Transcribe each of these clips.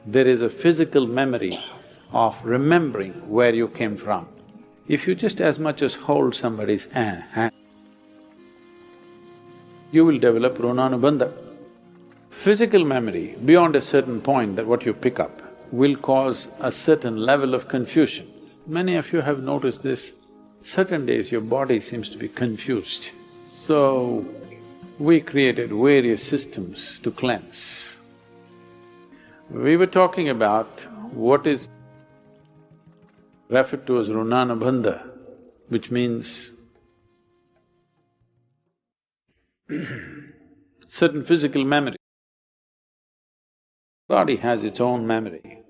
there is a physical memory of remembering where you came from. If you just as much as hold somebody's hand, you will develop runanubandha. Physical memory, beyond a certain point that what you pick up, will cause a certain level of confusion. Many of you have noticed this, certain days your body seems to be confused. So, we created various systems to cleanse. We were talking about what is referred to as runanubandha, which means certain physical memory. Body has its own memory.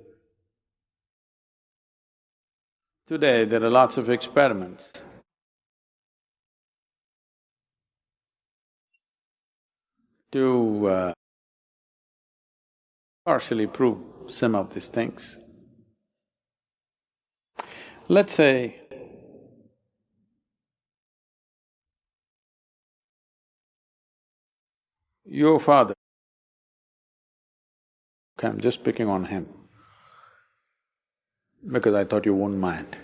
Today there are lots of experiments to partially prove some of these things. Let's say your father, okay, I'm just picking on him because I thought you wouldn't mind.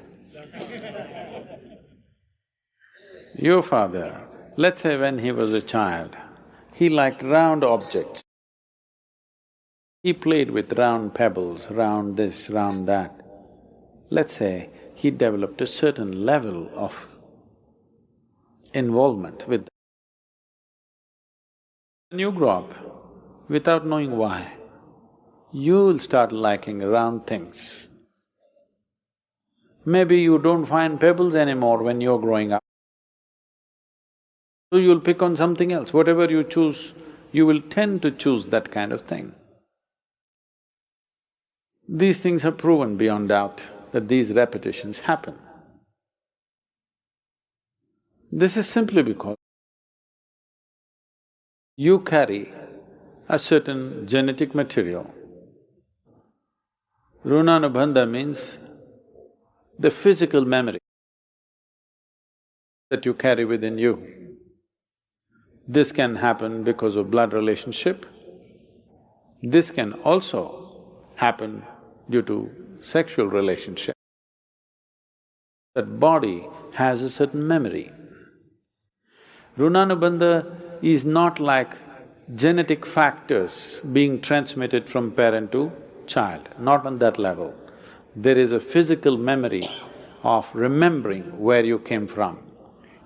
Your father, let's say when he was a child, he liked round objects. He played with round pebbles, round this, round that. Let's say he developed a certain level of involvement with them. When you grow up, without knowing why, you'll start liking round things. Maybe you don't find pebbles anymore when you're growing up. So you'll pick on something else. Whatever you choose, you will tend to choose that kind of thing. These things are proven beyond doubt that these repetitions happen. This is simply because you carry a certain genetic material. Runanubandha means the physical memory that you carry within you. This can happen because of blood relationship. This can also happen due to sexual relationship. That body has a certain memory. Runanubandha is not like genetic factors being transmitted from parent to child, not on that level. There is a physical memory of remembering where you came from.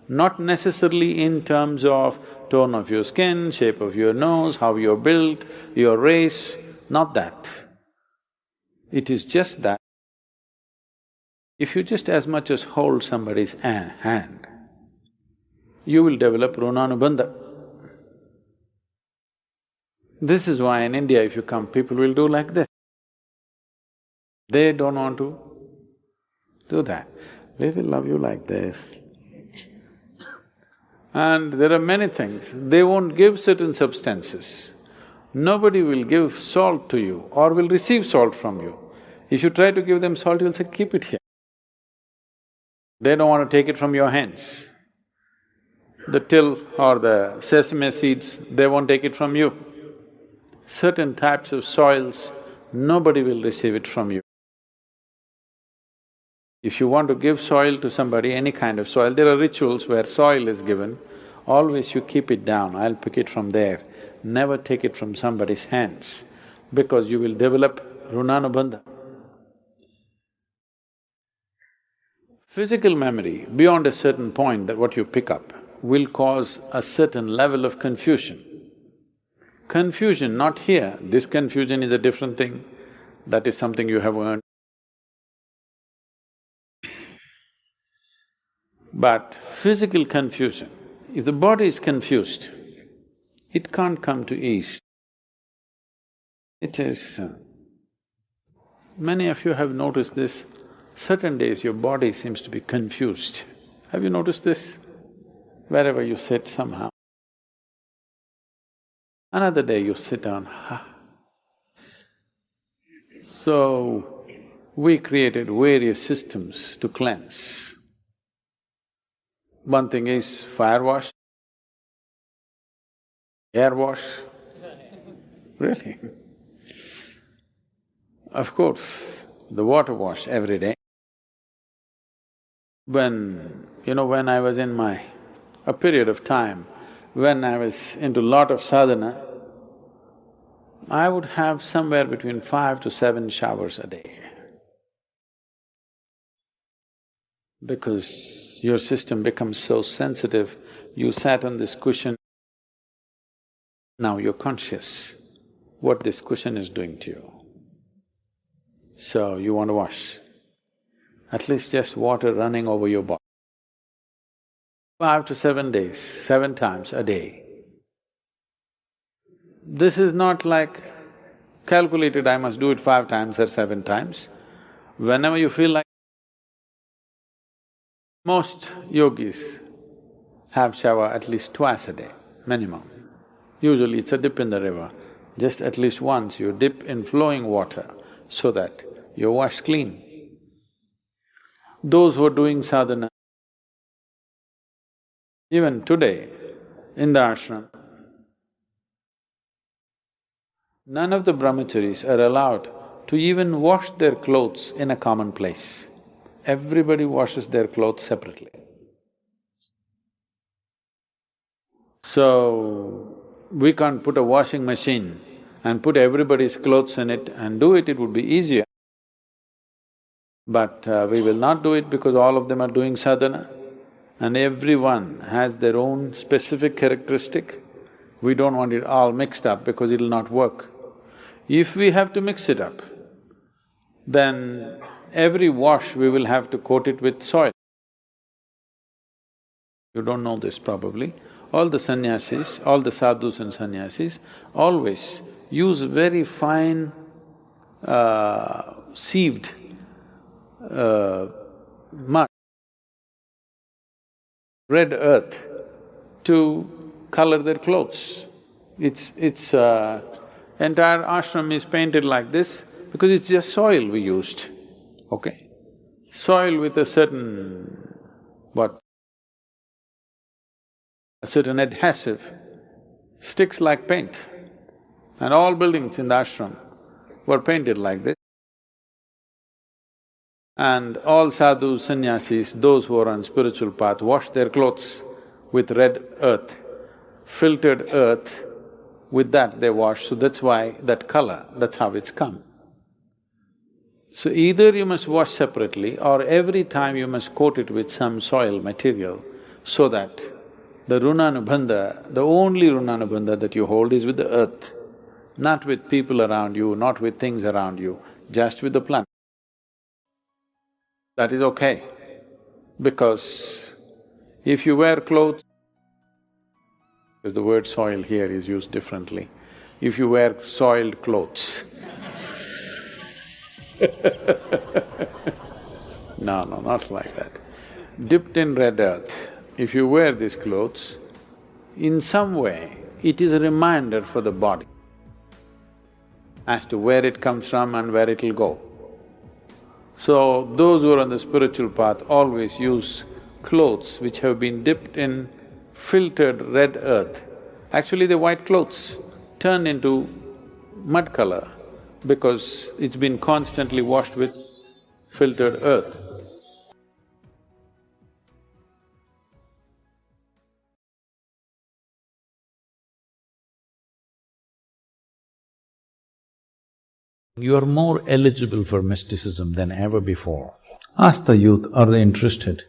Not necessarily in terms of tone of your skin, shape of your nose, how you're built, your race, not that. It is just that if you just as much as hold somebody's hand, you will develop runanubandha. This is why in India if you come, people will do like this. They don't want to do that. We will love you like this. And there are many things, they won't give certain substances. Nobody will give salt to you or will receive salt from you. If you try to give them salt, you'll say, keep it here. They don't want to take it from your hands. The till or the sesame seeds, they won't take it from you. Certain types of soils, nobody will receive it from you. If you want to give soil to somebody, any kind of soil, there are rituals where soil is given, always you keep it down, I'll pick it from there. Never take it from somebody's hands, because you will develop runanubandha. Physical memory, beyond a certain point that what you pick up, will cause a certain level of confusion. Confusion, not here, this confusion is a different thing, that is something you have earned. But physical confusion, if the body is confused, it can't come to ease. It is… many of you have noticed this, certain days your body seems to be confused. Have you noticed this? Wherever you sit somehow. Another day you sit down, So, we created various systems to cleanse. One thing is fire wash, air wash. Really? Of course, the water wash every day. When I was in a period of time when I was into lot of sadhana, I would have somewhere between 5 to 7 showers a day. Because your system becomes so sensitive, you sat on this cushion, now you're conscious what this cushion is doing to you. So you want to wash, at least just water running over your body. 5 to 7 days, 7 times a day. This is not like calculated, I must do it 5 times or 7 times. Whenever you feel like… Most yogis have shower at least twice a day, minimum. Usually it's a dip in the river. Just at least once you dip in flowing water so that you're washed clean. Those who are doing sadhana, even today in the ashram, none of the brahmacharis are allowed to even wash their clothes in a common place. Everybody washes their clothes separately. So, we can't put a washing machine and put everybody's clothes in it and do it, it would be easier. But we will not do it because all of them are doing sadhana and everyone has their own specific characteristic. We don't want it all mixed up because it'll not work. If we have to mix it up, then every wash we will have to coat it with soil. You don't know this probably. All the sannyasis, all the sadhus and sannyasis always use very fine sieved mud, red earth to color their clothes. Entire ashram is painted like this because it's just soil we used, okay? Soil with a certain… a certain adhesive sticks like paint. And all buildings in the ashram were painted like this. And all sadhus, sannyasis, those who are on spiritual path, wash their clothes with red earth, filtered earth, with that they wash, so that's why that color, that's how it's come. So either you must wash separately or every time you must coat it with some soil material so that the runanubandha, the only runanubandha that you hold is with the earth, not with people around you, not with things around you, just with the plant. That is okay, because if you wear clothes, because the word soil here is used differently, if you wear soiled clothes no, not like that. Dipped in red earth, if you wear these clothes, in some way it is a reminder for the body as to where it comes from and where it'll go. So, those who are on the spiritual path always use clothes which have been dipped in filtered red earth. Actually, the white clothes turn into mud color because it's been constantly washed with filtered earth. You are more eligible for mysticism than ever before. Ask the youth, are they interested?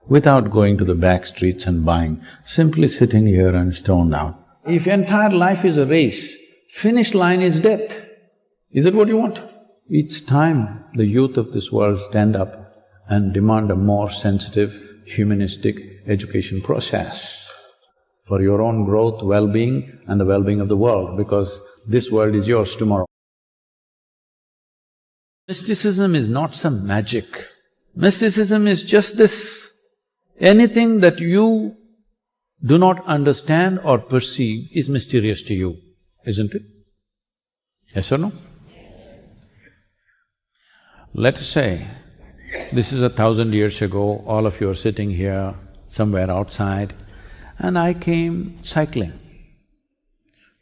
Without going to the back streets and buying, simply sitting here and stoned out. If entire life is a race, finish line is death. Is that what you want? It's time the youth of this world stand up and demand a more sensitive, humanistic education process for your own growth, well-being and the well-being of the world, because this world is yours tomorrow. Mysticism is not some magic. Mysticism is just this. Anything that you do not understand or perceive is mysterious to you, isn't it? Yes or no? Let us say, this is 1,000 years ago, all of you are sitting here somewhere outside, and I came cycling.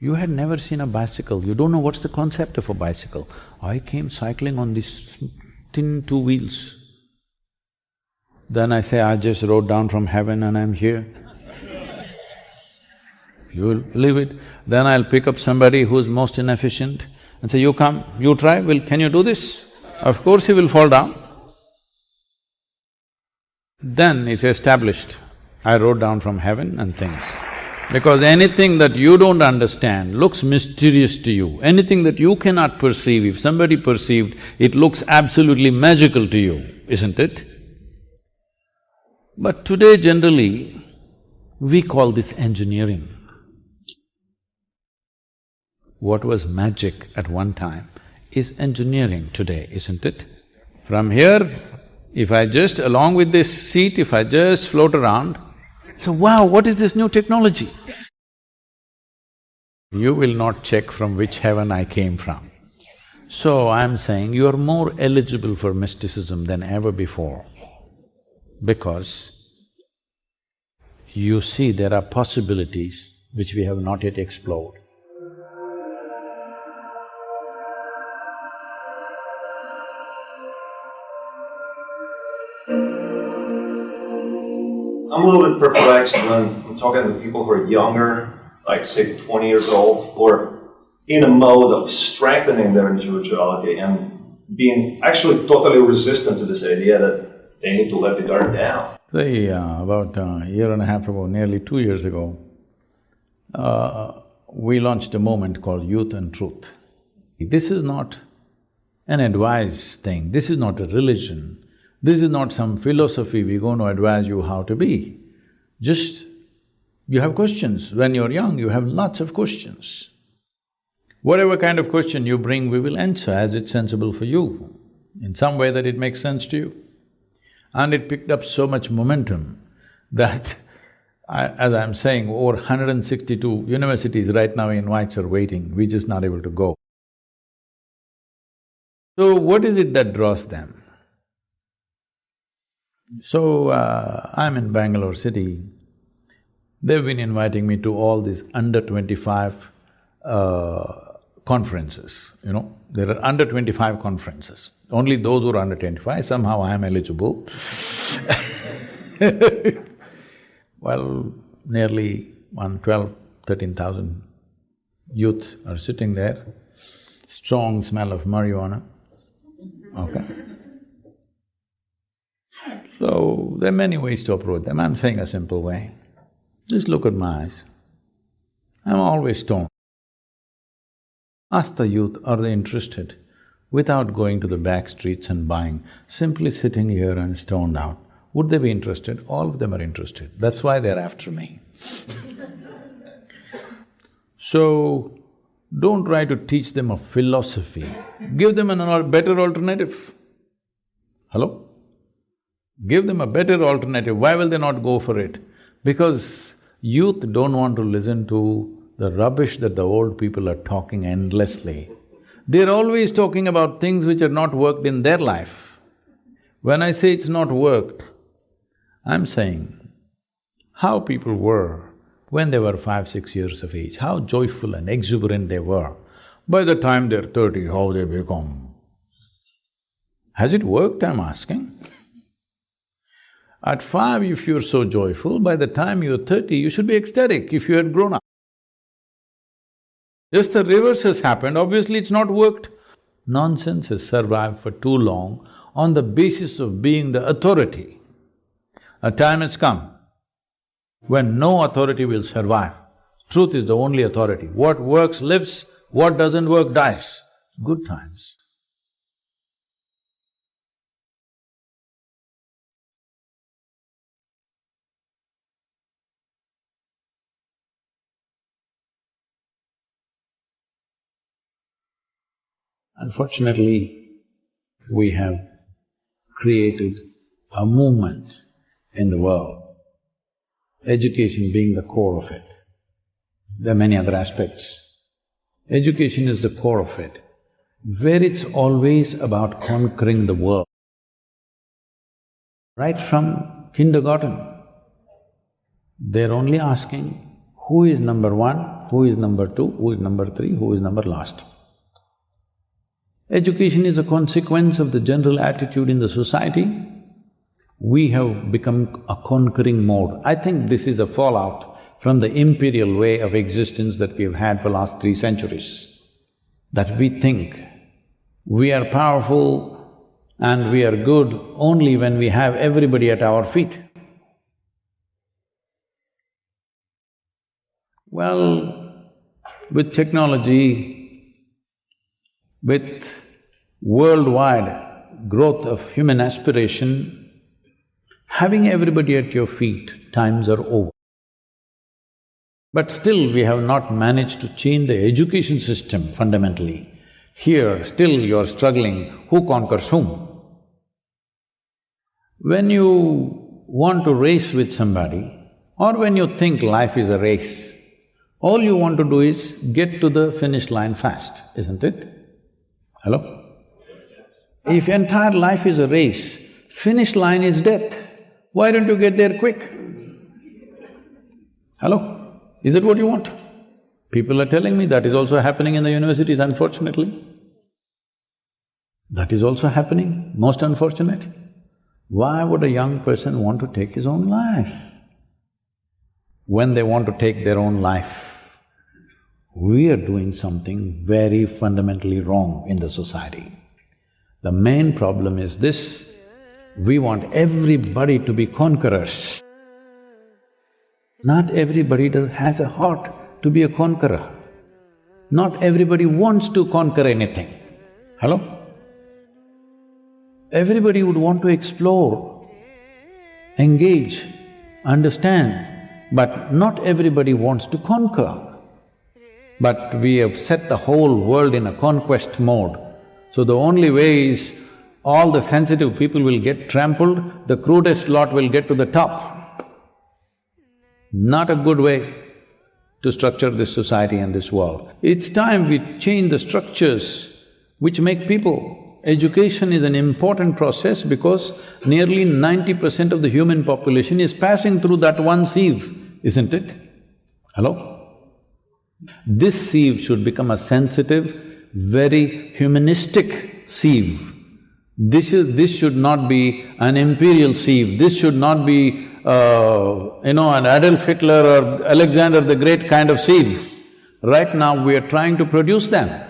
You had never seen a bicycle, you don't know what's the concept of a bicycle. I came cycling on these tin two wheels. Then I say, I just rode down from heaven and I'm here. You'll believe it. Then I'll pick up somebody who's most inefficient and say, you come, you try, can you do this? Of course he will fall down. Then it's established, I rode down from heaven and things. Because anything that you don't understand looks mysterious to you. Anything that you cannot perceive, if somebody perceived, it looks absolutely magical to you, isn't it? But today generally, we call this engineering. What was magic at one time is engineering today, isn't it? From here, if I just, along with this seat, if I just float around, so wow, what is this new technology? You will not check from which heaven I came from. So I'm saying you are more eligible for mysticism than ever before, because you see there are possibilities which we have not yet explored. I'm a little bit perplexed when I'm talking to people who are younger, like say 20 years old, or in a mode of strengthening their individuality and being actually totally resistant to this idea that they need to let the guard down. About a year and a half ago, nearly 2 years ago, we launched a movement called Youth and Truth. This is not an advice thing, this is not a religion, this is not some philosophy we're going to advise you how to be. Just, you have questions. When you're young, you have lots of questions. Whatever kind of question you bring, we will answer as it's sensible for you, in some way that it makes sense to you. And it picked up so much momentum that as I'm saying, over 162 universities right now invites are waiting, we're just not able to go. So what is it that draws them? So, I'm in Bangalore city. They've been inviting me to all these under 25 conferences, you know. There are under 25 conferences. Only those who are under 25, somehow I am eligible. Well, nearly 13,000 youth are sitting there, strong smell of marijuana, okay? So, there are many ways to approach them. I'm saying a simple way. Just look at my eyes. I'm always stoned. Ask the youth, are they interested? Without going to the back streets and buying, simply sitting here and stoned out, would they be interested? All of them are interested. That's why they're after me. So, don't try to teach them a philosophy, give them a better alternative. Hello? Give them a better alternative, why will they not go for it? Because youth don't want to listen to the rubbish that the old people are talking endlessly. They're always talking about things which are not worked in their life. When I say it's not worked, I'm saying how people were when they were 5, 6 years of age, how joyful and exuberant they were. By the time they're 30, how they become. Has it worked, I'm asking? At 5, if you're so joyful, by the time you're 30, you should be ecstatic if you had grown up. Just the reverse has happened, obviously it's not worked. Nonsense has survived for too long on the basis of being the authority. A time has come when no authority will survive. Truth is the only authority. What works lives, what doesn't work dies. Good times. Unfortunately, we have created a movement in the world, education being the core of it. There are many other aspects. Education is the core of it, where it's always about conquering the world. Right from kindergarten, they're only asking, who is number one who is number two, who is number three, who is number last. Education is a consequence of the general attitude in the society. We have become a conquering mode. I think this is a fallout from the imperial way of existence that we've had for last 3 centuries. That we think we are powerful and we are good only when we have everybody at our feet. Well, with technology, with worldwide growth of human aspiration, having everybody at your feet, times are over. But still we have not managed to change the education system fundamentally. Here, still you're struggling, who conquers whom? When you want to race with somebody, or when you think life is a race, all you want to do is get to the finish line fast, isn't it? Hello? If entire life is a race, finish line is death. Why don't you get there quick? Hello? Is that what you want? People are telling me that is also happening in the universities, unfortunately. That is also happening, most unfortunate. Why would a young person want to take his own life? When they want to take their own life, we are doing something very fundamentally wrong in the society. The main problem is this: we want everybody to be conquerors. Not everybody has a heart to be a conqueror. Not everybody wants to conquer anything. Hello? Everybody would want to explore, engage, understand, but not everybody wants to conquer. But we have set the whole world in a conquest mode. So the only way is all the sensitive people will get trampled, the crudest lot will get to the top. Not a good way to structure this society and this world. It's time we change the structures which make people. Education is an important process because nearly 90% of the human population is passing through that one sieve, isn't it? Hello? This sieve should become a sensitive, very humanistic sieve. This should not be an imperial sieve, this should not be, an Adolf Hitler or Alexander the Great kind of sieve. Right now we are trying to produce them.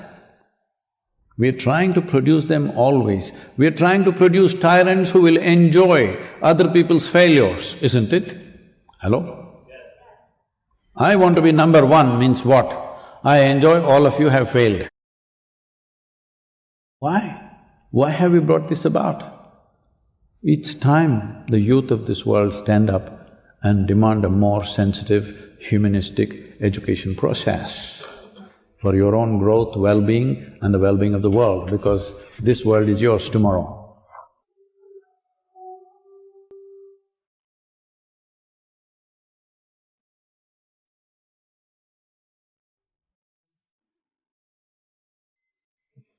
We are trying to produce them always. We are trying to produce tyrants who will enjoy other people's failures, isn't it? Hello? I want to be number one means what? I enjoy all of you have failed. Why? Why have we brought this about? It's time the youth of this world stand up and demand a more sensitive, humanistic education process for your own growth, well-being and the well-being of the world, because this world is yours tomorrow.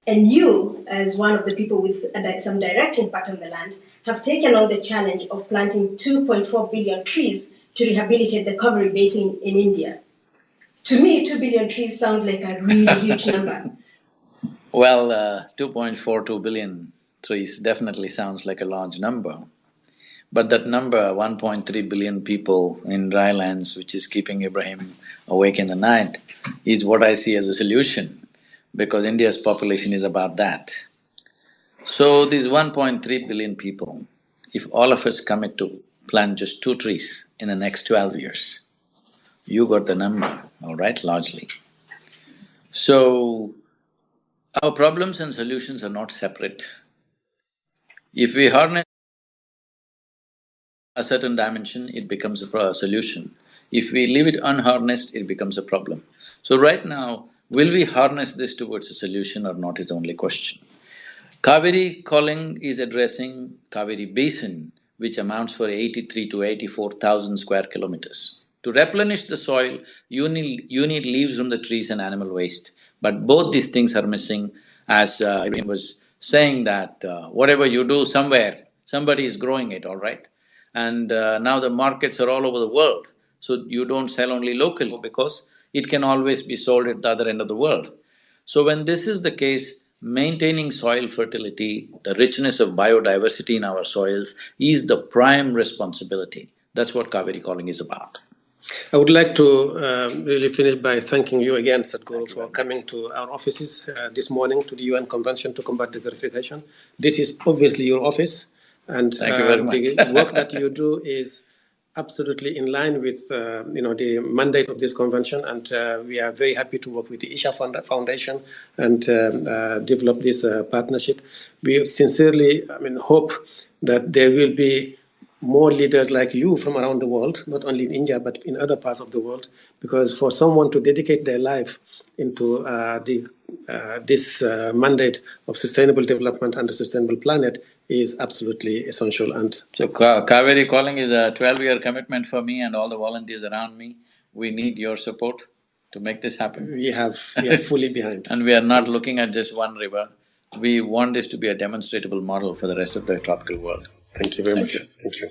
And you, as one of the people with some direct impact on the land, have taken on the challenge of planting 2.4 billion trees to rehabilitate the Coveri Basin in India. To me, 2 billion trees sounds like a really huge number. Well, 2.42 billion trees definitely sounds like a large number. But that number, 1.3 billion people in dry lands, which is keeping Ibrahim awake in the night, is what I see as a solution, because India's population is about that. So these 1.3 billion people, if all of us commit to plant just 2 trees in the next 12 years, you got the number, all right, largely. So, our problems and solutions are not separate. If we harness a certain dimension, it becomes a solution. If we leave it unharnessed, it becomes a problem. So right now, will we harness this towards a solution or not is the only question. Kaveri calling is addressing Kaveri Basin, which amounts for 83 to 84,000 square kilometers. To replenish the soil, you need leaves from the trees and animal waste. But both these things are missing, as Ibrahim was saying that whatever you do somewhere, somebody is growing it, all right? And now the markets are all over the world, so you don't sell only locally because it can always be sold at the other end of the world. So when this is the case, maintaining soil fertility, the richness of biodiversity in our soils is the prime responsibility. That's what Kaveri calling is about. I would like to really finish by thanking you again, Sadhguru, for coming to our offices this morning to the UN Convention to Combat Desertification. This is obviously your office, and Thank you very much. the work that you do is absolutely in line with the mandate of this convention, and we are very happy to work with the Isha Foundation and develop this partnership. We sincerely hope that there will be more leaders like you from around the world, not only in India, but in other parts of the world, because for someone to dedicate their life into this mandate of sustainable development and a sustainable planet is absolutely essential. And so Kaveri calling is a 12-year commitment for me and all the volunteers around me. We need your support to make this happen. We are fully behind. And we are not looking at just one river. We want this to be a demonstrable model for the rest of the tropical world. Thank you very much. Thank you.